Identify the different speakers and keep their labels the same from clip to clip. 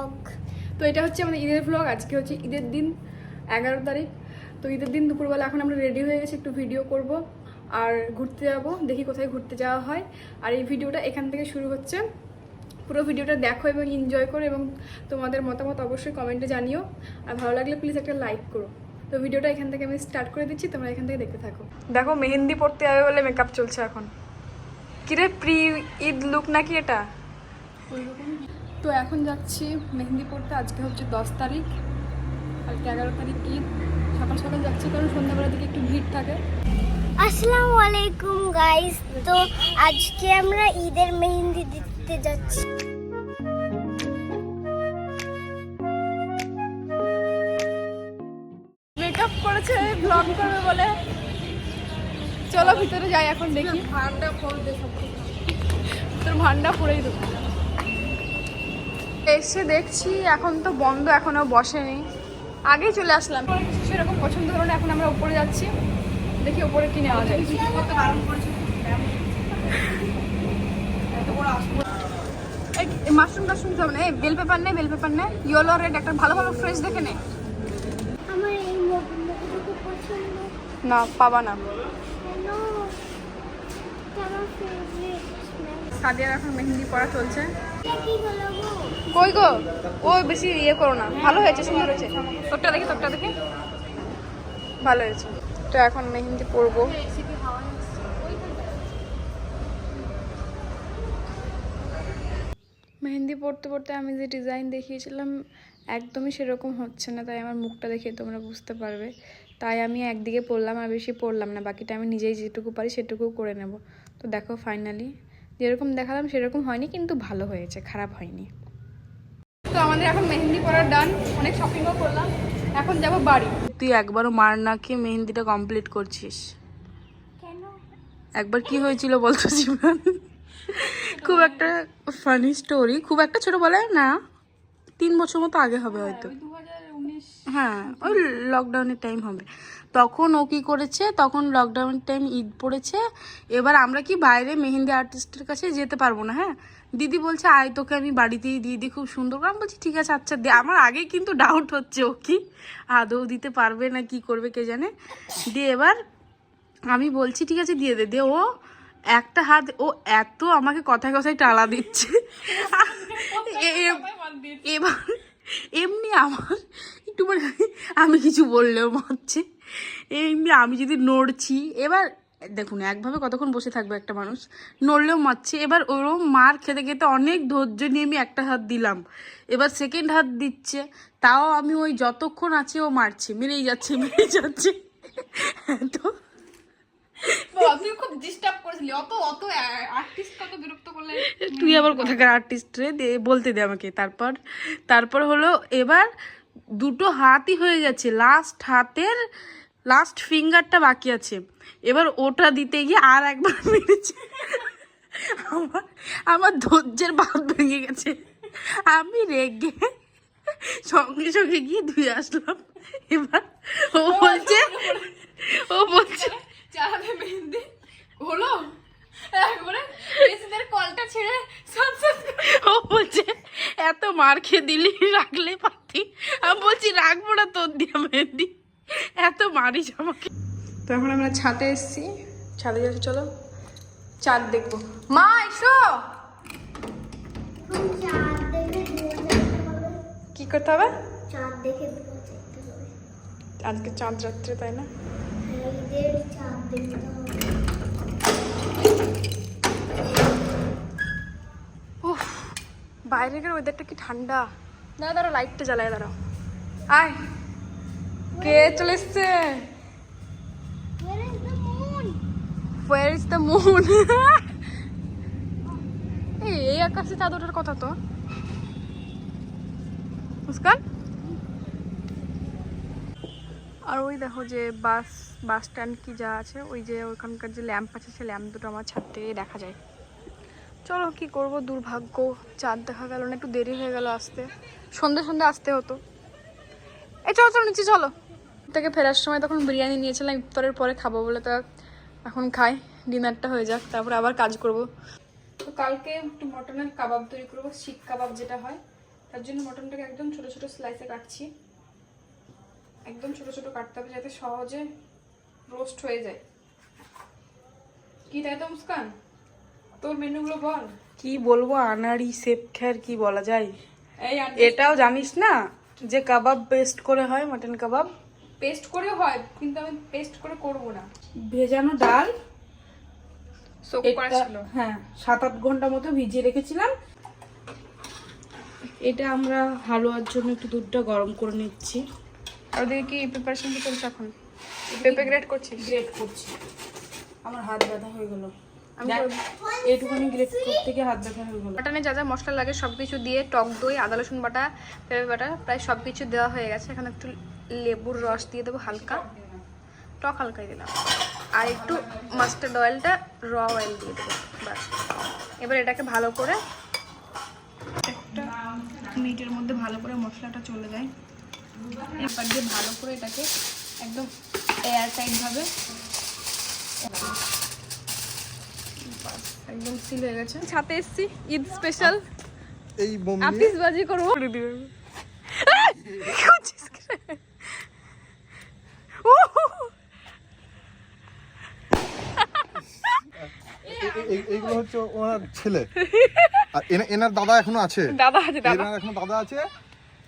Speaker 1: Blog. তো এটা হচ্ছে আমাদের ঈদের ব্লগ। আজকে হচ্ছে ঈদের দিন 11 তারিখ। তো ঈদের দিন দুপুরবেলা এখন আমরা রেডি হয়ে গেছি, একটু ভিডিও করব আর ঘুরতে যাব, দেখি কোথায় ঘুরতে যাওয়া হয়। আর এই ভিডিওটা এখান থেকে শুরু হচ্ছে। পুরো ভিডিওটা দেখো এবং এনজয় করো এবং তোমাদের মতামত অবশ্যই কমেন্টে জানিও। আর ভালো লাগলে প্লিজ একটা লাইক করো। তো ভিডিওটা এখান থেকে আমি স্টার্ট করে দিচ্ছি, তোমরা এখান থেকে দেখতে থাকো। দেখো মেহেন্দি পড়তে যাবে বলে মেকআপ চলছে এখন। কিরে প্রি ঈদ লুক নাকি এটা? তো এখন যাচ্ছি মেহেন্দি পড়তে। আজকে হচ্ছে 10 তারিখ, কালকে 11 তারিখ ঈদ। সকাল সকাল যাচ্ছি কারণ সন্ধ্যাবেলার দিকে একটু ভিড় থাকে।
Speaker 2: আসসালামু আলাইকুম গাইস, তো আজকে আমরা ঈদের মেহেন্দি দিতে যাচ্ছি।
Speaker 1: মেকআপ করেছে ব্লগ করবে বলে। চলো ভিতরে যাই, এখন দেখি। ভান্ডা ফল দে, তোর ভান্ডা পড়েই দেবো। এসে দেখছি এখন তো বন্ধ, এখনো বসেনি। আগেই চলে আসলাম, সেরকম পছন্দ হলো না। এখন আমরা উপরে যাচ্ছি, দেখি উপরে কি নেওয়া যায়। মাশরুম টাশরুম দিতে হবে না। বেল পেপার নেই, বেল পেপার নেই। ইয়েলো রেড একটা ভালো ভালো ফ্রেশ দেখে নে।
Speaker 2: আমার এই মগগুলো পছন্দ
Speaker 1: না, পাবা না।
Speaker 2: কেন? আমার ফেভারিট
Speaker 1: সাদিয়ার এখন মেহেন্দি পড়া চলছে।
Speaker 2: কি হলো গো?
Speaker 1: কই গো, ও বেশি ইয়ে করো না। ভালো হয়েছে, সুন্দর হয়েছে। তোরটা দেখি, তোরটা দেখি। ভালো হয়েছে। তো এখন মেহেন্দি পরবো। মেহেন্দি পড়তে পড়তে আমি যে ডিজাইন দেখিয়েছিলাম একদমই সেরকম হচ্ছে না, তাই আমার মুখটা দেখে তোমরা বুঝতে পারবে। তাই আমি একদিকে পড়লাম আর বেশি পড়লাম না, বাকিটা আমি নিজেই যেটুকু পারি সেটুকু করে নেব। তো দেখো ফাইনালি যেরকম দেখালাম সেরকম হয়নি, কিন্তু ভালো হয়েছে, খারাপ হয়নি। তো আমাদের এখন মেহেন্দি পরার ডান, অনেক শপিংও করলাম, এখন যাব বাড়ি। তুই একবারও মার না খেয়ে মেহেন্দিটা কমপ্লিট করছিস
Speaker 2: কেন?
Speaker 1: একবার কি হয়েছিল বলতো জীবন? খুব একটা ফানি স্টোরি, খুব একটা ছোট বলে না, 3 বছর মতো আগে হবে হয়তো। হ্যাঁ, ওই লকডাউনের টাইম হবে। তখন ও কি করেছে, তখন লকডাউনের টাইম ঈদ পড়েছে। এবার আমরা কি বাইরে মেহেন্দি আর্টিস্টের কাছে যেতে পারবো না। হ্যাঁ, দিদি বলছে আয় তোকে আমি বাড়িতেই দিয়ে দিই, খুব সুন্দর করে। আমি বলছি ঠিক আছে, আচ্ছা দে। আমার আগেই কিন্তু ডাউট হচ্ছে ও কি আদৌ দিতে পারবে না কি করবে কে জানে। দিয়ে এবার আমি বলছি ঠিক আছে দিয়ে দে। ও একটা হাত, ও এত আমাকে কথায় কথায় টালা দিচ্ছে। এবার এমনি আমার একটু মানে আমি কিছু বললেও মারছে, এমনি আমি যদি নড়ছি। এবার দেখুন একভাবে কতক্ষণ বসে থাকবে একটা মানুষ, নড়লেও মারছে। এবার ওরম মার খেতে খেতে অনেক ধৈর্য নিয়ে আমি একটা হাত দিলাম, এবার সেকেন্ড হাত দিচ্ছে। তাও আমি ওই যতক্ষণ আছে ও মারছে, মেরেই যাচ্ছে মেরেই যাচ্ছে। তো তুই খুব ডিস্টার্ব করেছিলি, অত অত আর্টিস্ট কত বিরক্ত করলে। তুই আবার কোথাকার আর্টিস্ট রে, বলতে দে আমাকে। তারপর হলো এবার দুটো হাতই হয়ে গেছে, লাস্ট হাতের লাস্ট ফিঙ্গারটা বাকি আছে। এবার ওটা দিতে গিয়ে আর একবার মেরেছে। আমার ধৈর্যের বাঁধ ভেঙে গেছে। আমি রেগে সঙ্গে সঙ্গে গিয়ে ধুয়ে আসলাম। এবার ও বলছে চালাবে মেহেন্দি হলো একবারে মেসিদের কলটা ছেড়ে ও বলছে এত মার খেয়ে দিলি, রাখলে পাতি। আমি বলছি রাখবো না তোর দিয়ে মেহেন্দি, এত মারিস আমাকে। তো এখন আমরা ছাদে এসেছি, ছাদে যাচ্ছি, চলো চাঁদ দেখবো। মা এসো।
Speaker 2: চাঁদ দেখে
Speaker 1: কি করতে হবে?
Speaker 2: চাঁদ দেখে দেখতে হবে।
Speaker 1: আজকে চাঁদ রাত্রে, তাই না?
Speaker 2: ঈদের চাঁদ দেখতে হবে।
Speaker 1: উফ, বাইরের ওয়েদারটা কি ঠান্ডা। দাঁড়াও লাইটটা জ্বালায়, দাঁড়াও। আয়, কে চলে এসছে? Where is the moon? এই আকাশে চাঁদ ওঠার কথা তো। মুস্কান, আর ওই দেখো যে বাস স্ট্যান্ড কি যা আছে, ওই যে ওইখানকার যে ল্যাম্প আছে, সেই ল্যাম্প দুটো আমার ছাদ থেকে দেখা যায়। চলো কি করব, দুর্ভাগ্য, চাঁদ দেখা গেল না, একটু দেরি হয়ে গেল আসতে। সন্ধ্যে আসতে হতো। এই চলো চলো নিচে চলো। থেকে ফেরার সময় তখন বিরিয়ানি নিয়েছিলাম ইফতারের পরে খাবো বলে, তা এখন খাই, ডিনারটা হয়ে যাক, তারপর আবার কাজ করব। তো কালকে একটু মটনের কাবাব তৈরি করবো, শিক কাবাব যেটা হয়। তার জন্য মটনটাকে একদম ছোট ছোট স্লাইসে কাটছি। একদম ছোট ছোট কাটতে হবে যাতে সহজে রোস্ট হয়ে যায়। কি তাই তো মুস্কান, তোর মেনুগুলো বল। কি বলবো, আনাড়ি সেপ খ্যার কি বলা যায়। এটাও জানিস না যে কাবাব পেস্ট করে হয়, মটন কাবাব পেস্ট করে হয়, কিন্তু আমি পেস্ট করে করব না। ভেজানো ডাল হ্যাঁ 7-8 ঘন্টা মতো ভিজিয়ে রেখেছিলাম। এটা আমরা হালুয়ার জন্য একটু দুধটা গরম করে নিচ্ছি। আর ওদিকে কি প্রিপারেশন কি চলছে এখন? পেঁপে গ্রেট করছিস? গ্রেট করছি। আমার হাত ব্যথা হয়ে গেল, আমি এইটুকুনি গ্রেট করতে গিয়ে হাত ব্যথা হয়ে গেল। মাটনে যা যা মশলা লাগে সব কিছু দিয়ে, টক দই, আদা রসুন বাটা, পেঁপে বাটা প্রায় সব কিছু দেওয়া হয়ে গেছে। এখন একটু লেবুর রস দিয়ে দেবো, হালকা টক হালকাই দিলাম, আর একটু মাস্টার্ড অয়েলটা র অয়েল দিয়ে দেবো, ব্যাস। এবার এটাকে ভালো করে একটা মিনিটের মধ্যে ভালো করে মশলাটা চলে যায়। এবার দিয়ে ভালো করে এটাকে একদম এয়ার টাইট ভাবে একদম সিল হয়ে গেছে। ছাতে এসছি ঈদ স্পেশাল,
Speaker 3: এই বোম
Speaker 1: আতিশবাজি করবো।
Speaker 3: এইগুলো হচ্ছে ওনার ছেলে, আর এনার দাদা এখনো আছে।
Speaker 1: দাদা আছে, দাদা
Speaker 3: এনার এখনো দাদা আছে,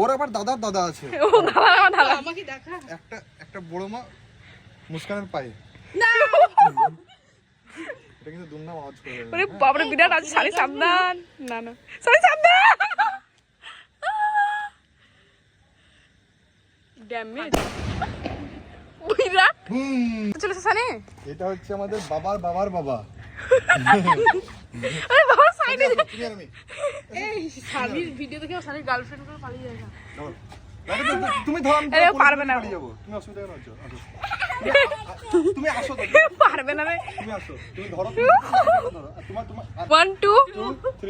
Speaker 3: ওর আবার দাদার দাদা আছে।
Speaker 1: ও দাদা, আমার দাদা আমাকে দেখা।
Speaker 3: একটা বড় মা মুস্কানের পায়ে
Speaker 1: না,
Speaker 3: এটা কিন্তু দুর্নাম আওয়াজ করে।
Speaker 1: ওরে বাবারে বিরাট আজ সারি সাবধান। না না সারি সাবধান, ড্যামেজ বিরাট চলে সানি।
Speaker 3: এটা হচ্ছে আমাদের বাবার বাবার বাবা।
Speaker 1: আরে বাবা সাইডে
Speaker 3: তুমি আর আমি।
Speaker 1: এই সানির ভিডিও দেখে সানির গার্লফ্রেন্ড করে পালিয়ে যায় না।
Speaker 3: তুমি ধর, আমি
Speaker 1: আরে পারবে না,
Speaker 3: পালিয়ে যাব। তুমি অসুবিধা কেন হচ্ছে? তুমি আসো তো,
Speaker 1: পারবে না রে।
Speaker 3: তুমি আসো, তুমি ধরো, ধরো তোমার
Speaker 1: 1 2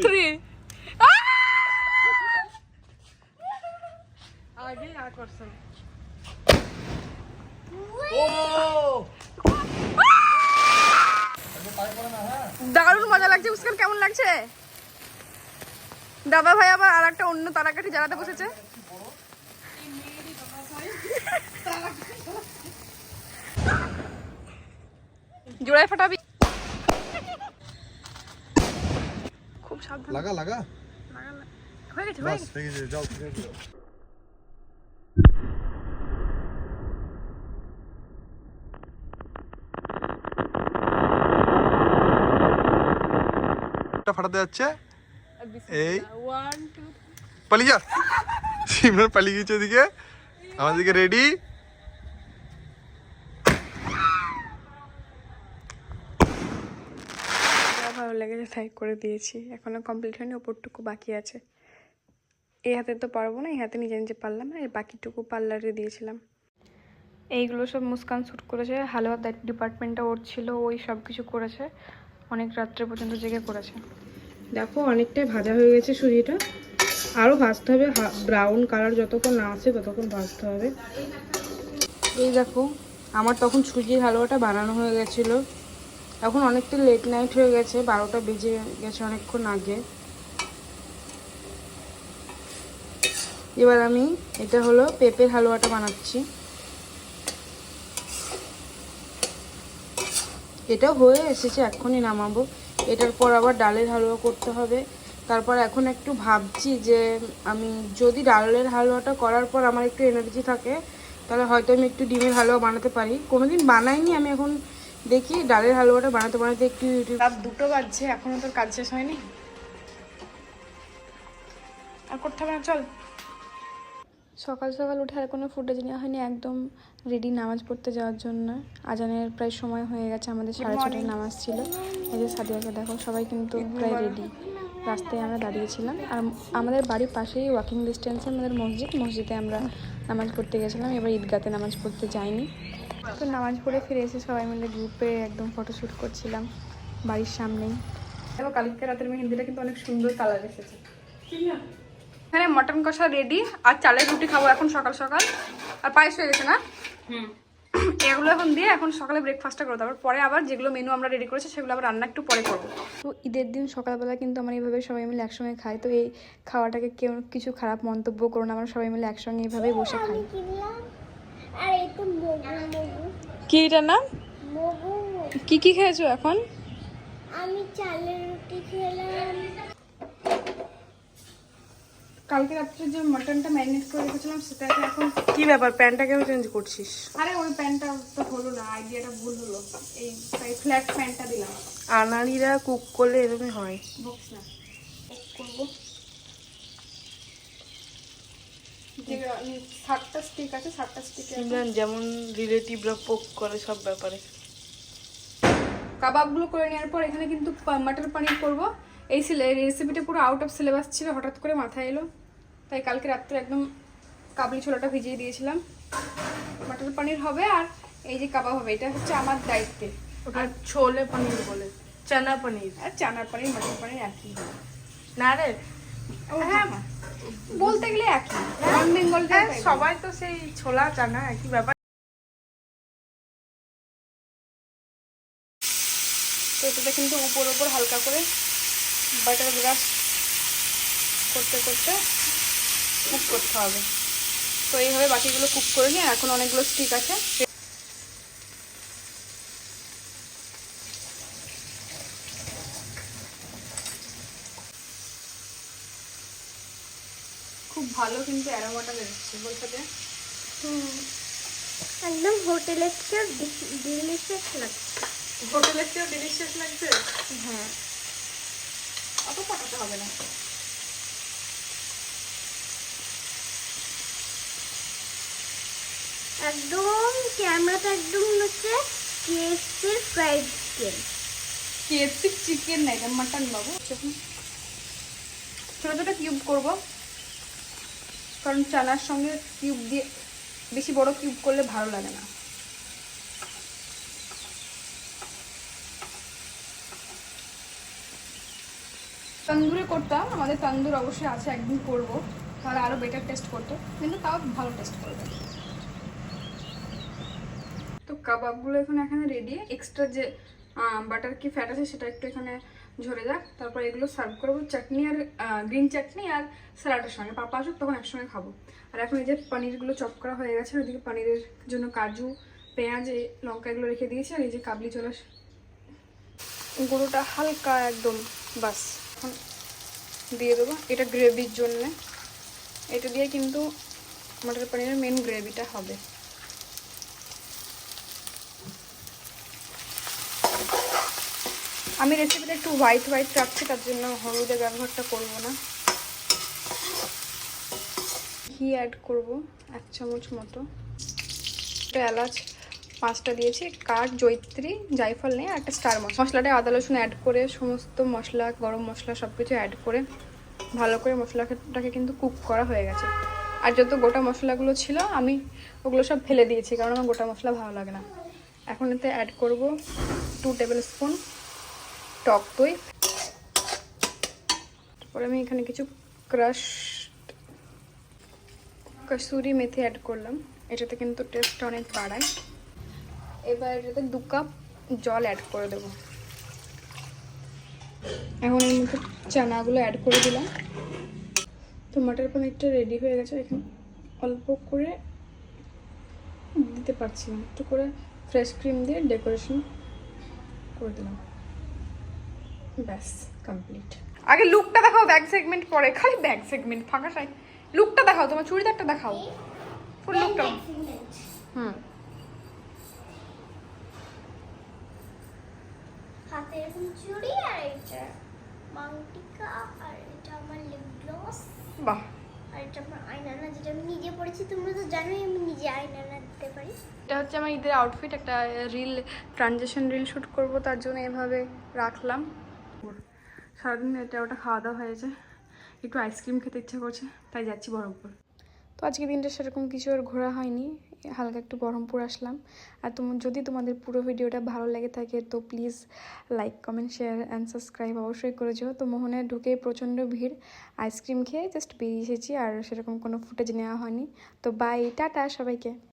Speaker 1: 3 আগে আর করছেন। দারুণ মজা লাগছে। মুস্কান কেমন লাগছে? দাদা ভাই আবার আর একটা অন্য তারাকাঠি জ্বালাতে বসেছে। জোড়ায় ফাটাবি, খুব সাবধান।
Speaker 3: লাগা লাগা
Speaker 1: হয়ে গেছে,
Speaker 3: বাস হয়ে গেছে, যাও ঠিক আছে। ফাটাতে যাচ্ছে, এই
Speaker 1: 1 2
Speaker 3: পালিয়ে যা। সিমরান পালিয়ে গেছে ওদিকে, আমাদেরকে রেডি।
Speaker 1: ভালো লেগেছে তাই করে দিয়েছি, এখনো কমপ্লিট হয়নি, ওপরটুকু বাকি আছে। এই হাতে তো পারবো না, এই হাতে নিজে নিজে পারলাম না, এই বাকিটুকু পার্লারে দিয়েছিলাম। এইগুলো সব মুস্কান শ্যুট করেছে, হালুয়া ডিপার্টমেন্টটা ওর ছিল, ওই সব কিছু করেছে, অনেক রাত্রে পর্যন্ত জেগে করেছে। দেখো অনেকটাই ভাজা হয়ে গেছে সুজিটা, আরও ভাজতে হবে, ব্রাউন কালার যতক্ষণ না আসে ততক্ষণ ভাজতে হবে। এই দেখো আমার তখন সুজির হালুয়াটা বানানো হয়ে গেছিলো। এখন অনেকটা লেট নাইট হয়ে গেছে, 12টা বেজে গেছে অনেকক্ষণ আগে। এবার আমি এটা হলো পেঁপের হালুয়াটা বানাচ্ছি। এটা হয়ে এসেছে, এক্ষুনি নামাবো। এটার পর আবার ডালের হালুয়া করতে হবে। তারপর এখন একটু ভাবছি যে আমি যদি ডালের হালুয়াটা করার পর আমার একটু এনার্জি থাকে তাহলে হয়তো আমি একটু ডিমের হালুয়া বানাতে পারি। কোনোদিন বানাইনি আমি, এখন দেখি ডালের হালুয়াটা বানাতে বানাতে একটু ইউটিউব। রাত 2টো বাজছে, এখনও তোর কাজ শেষ হয়নি, আর করতে হবে না, চল। সকাল সকাল উঠে আর কোনো ফুটেজ নেওয়া হয়নি, একদম রেডি নামাজ পড়তে যাওয়ার জন্য। আজানের প্রায় সময় হয়ে গেছে, আমাদের 6:30টায় নামাজ ছিল। এই যে সাদিয়াকে দেখো, সবাই কিন্তু প্রায় রেডি। রাস্তায় আমরা দাঁড়িয়েছিলাম, আর আমাদের বাড়ির পাশেই ওয়াকিং ডিস্টেন্সে আমাদের মসজিদে আমরা নামাজ পড়তে গেছিলাম। এবার ঈদগাতে নামাজ পড়তে যাইনি, তো নামাজ পড়ে ফিরে এসে সবাই মিলে গ্রুপে একদম ফটোশ্যুট করছিলাম বাড়ির সামনেই। দেখো কালকে রাতের মেহেন্দিটা কিন্তু অনেক সুন্দর কালার এসেছে। হ্যাঁ, মটন কষা রেডি, আর চালের রুটি খাবো এখন সকাল সকাল। আর পায়েস হয়ে গেছে না? এগুলো এখন দিয়ে এখন সকালে ব্রেকফাস্টটা করবো, তারপর পরে আবার যেগুলো মেনু আমরা রেডি করেছি সেগুলো আবার রান্না একটু পরে করবো। তো ঈদের দিন সকালবেলা কিন্তু আমরা এইভাবে সবাই মিলে একসঙ্গে খাই। তো এই খাওয়াটাকে কেউ কিছু খারাপ মন্তব্য করো না, আমরা সবাই মিলে একসঙ্গে এইভাবেই বসে খাই।
Speaker 2: কিনলাম আর এই তো মগু
Speaker 1: কি এটা না
Speaker 2: মগু
Speaker 1: কি কি খেয়েছো এখন?
Speaker 2: আমি চালের রুটি খেলাম।
Speaker 1: কালকে রাত্রে যে মাটনটা ম্যারিনেট করে রেখেছিলাম সেটাকে এখন কি ব্যাপার, প্যানটা কেন চেঞ্জ করছিস? আরে ওই প্যানটা তো হলো না, আইডিয়াটা ভুল হলো, এই ফ্ল্যাট প্যানটা দিলাম।
Speaker 4: আনাড়িরা কুক করলে এরকমই হয়।
Speaker 1: বক্স না করবো যে 7টা স্টিক আছে, 7টা স্টিকে
Speaker 4: সিমরান যেমন রিলেটিভরা পোক করে সব ব্যাপারে।
Speaker 1: কাবাবগুলো করে নেওয়ার পর এখানে কিন্তু মাটর পনির করবো। এই রেসিপিটা পুরো আউট অফ সিলেবাস ছিল, হঠাৎ করে মাথায় এলো, তাই কালকে রাত্রে একদম কাবলি ছোলাটা ভিজিয়ে দিয়েছিলাম। মাটর পনির হবে আর এই যে কাবাব হবে, এটা হচ্ছে আমার দায়িত্বে।
Speaker 4: ওটা ছোলে পনির বলে, চানা পনির।
Speaker 1: আর চানার পনির মাটর পনির একই,
Speaker 4: না রে,
Speaker 1: হ্যাঁ বলতে গেলে একই, নন বেঙ্গল
Speaker 4: হ্যাঁ সবাই তো সেই ছোলা চানা একই ব্যাপার।
Speaker 1: তো এটাতে কিন্তু উপর উপর হালকা করে বাটার ব্রাশ করতে করতে কুক করতে হবে। তো এইভাবে বাকিগুলো কুক করে নিয়ে এখন অনেকগুলো স্টিক আছে, খুব ভালো কিন্তু অ্যারোমাটা বেরোচ্ছে বলতে।
Speaker 2: একদম হোটেলের চেয়ে ডিলিশিয়াস লাগছে।
Speaker 1: হোটেলের চেয়েও ডিলিশিয়াস লাগছে।
Speaker 2: হ্যাঁ
Speaker 1: অত পাঠাতে হবে না।
Speaker 2: একদম ক্যামেরাটা একদম হচ্ছে কেএফসির ফ্রাইড চিকেন।
Speaker 1: কেএফসি চিকেন না, এটা মাটন বাবু। ছোটো ছোটো কিউব করব, কারণ চানার সঙ্গে কিউব দিয়ে বেশি বড় কিউব করলে ভালো লাগে না। তন্দুরে করতাম, আমাদের তন্দুর অবশ্যই আছে, একদিন করবো, তাহলে আরও বেটার টেস্ট করতো, কিন্তু তাও ভালো টেস্ট করবে। তো কাবাবগুলো এখানে রেডি। এক্সট্রা যে বাটার কি ফ্যাট আছে সেটা একটু এখানে ঝরে যাক, তারপর এগুলো সার্ভ করবো চাটনি আর গ্রিন চাটনি আর স্যালাডের সঙ্গে। পাপা আসুক তখন একসঙ্গে খাবো। আর এখন এই যে পনিরগুলো চপ করা হয়ে গেছে, ওইদিকে পনিরের জন্য কাজু, পেঁয়াজ, লঙ্কা এগুলো রেখে দিয়েছি। আর এই যে কাবলি ছোলা গুঁড়োটা হালকা একদম বাস এখন দিয়ে দেবো, এটা গ্রেভির জন্যে। এটা দিয়ে কিন্তু মটর পনিরের মেন গ্রেভিটা হবে। আমি রেসিপিটা একটু হোয়াইট হোয়াইট রাখছি, তার জন্য হলুদের ব্যবহারটা করবো না। ঘি অ্যাড করব 1 চামচ মতো, এলাচ 5টা দিয়েছি, কাঠ, জয়িত্রী, জায়ফল নেই, আর একটা স্টার মশলাটা আদা রসুন অ্যাড করে সমস্ত মশলা, গরম মশলা সব কিছু অ্যাড করে ভালো করে মশলাটাকে কিন্তু কুক করা হয়ে গেছে। আর যত গোটা মশলাগুলো ছিল আমি ওগুলো সব ফেলে দিয়েছি, কারণ আমার গোটা মশলা ভালো লাগে না। এখন এতে অ্যাড করব 2 টেবিল স্পুন টক দই। তারপরে আমি এখানে কিছু ক্রাশ কসুরি মেথি অ্যাড করলাম, এটাতে কিন্তু টেস্টটা অনেক বাড়ায়। এবার এটাতে 2 কাপ জল অ্যাড করে দেবো। এখন এর মধ্যে চানাগুলো অ্যাড করে দিলাম। তো মটর পনিরটা রেডি হয়ে গেছে। এখানে অল্প করে দিতে পারছি না, একটু করে ফ্রেশ ক্রিম দিয়ে ডেকোরেশন করে দিলাম, ব্যাস কমপ্লিট। আগে লুকটা দেখাও, ব্যাক সেগমেন্ট পরে, খালি ব্যাক সেগমেন্ট ফাঁকা সাই। লুকটা দেখাও, তোমার চুড়িদারটা দেখাও, ফুল লুকটা। হুম,
Speaker 2: হাতে এরকম চুড়ি, আর এটা মাংটিকা, আর এটা আমার লিপ গ্লস,
Speaker 1: বাহ।
Speaker 2: আর এটা আমার আইলাইনার, যেটা আমি নিজে পরেছি। তোমরা তো জানোই আমি নিজে আইলাইনার দিতে পারি।
Speaker 1: এটা হচ্ছে আমার ঈদের আউটফিট, একটা ট্রানজেকশন রিল শ্যুট করবো, তার জন্য এভাবে রাখলাম। সারাদিন এটা ওটা খাওয়া দাওয়া হয়েছে, একটু আইসক্রিম খেতে ইচ্ছা করছে, তাই যাচ্ছি বহরমপুর। তো আজকে দিনটা সেরকম কিছু আর ঘোরা হয়নি, হালকা একটু বহরমপুর আসলাম। আর যদি তোমাদের পুরো ভিডিওটা ভালো লেগে থাকে তো please like, comment, share and subscribe অবশ্যই করেছো। তো মোহনে ঢুকে প্রচণ্ড ভিড়, আইসক্রিম খেয়ে জাস্ট বেরিয়ে এসেছি, আর সেরকম কোনো ফুটেজ নেওয়া হয়নি। তো বাই, টাটা সবাইকে।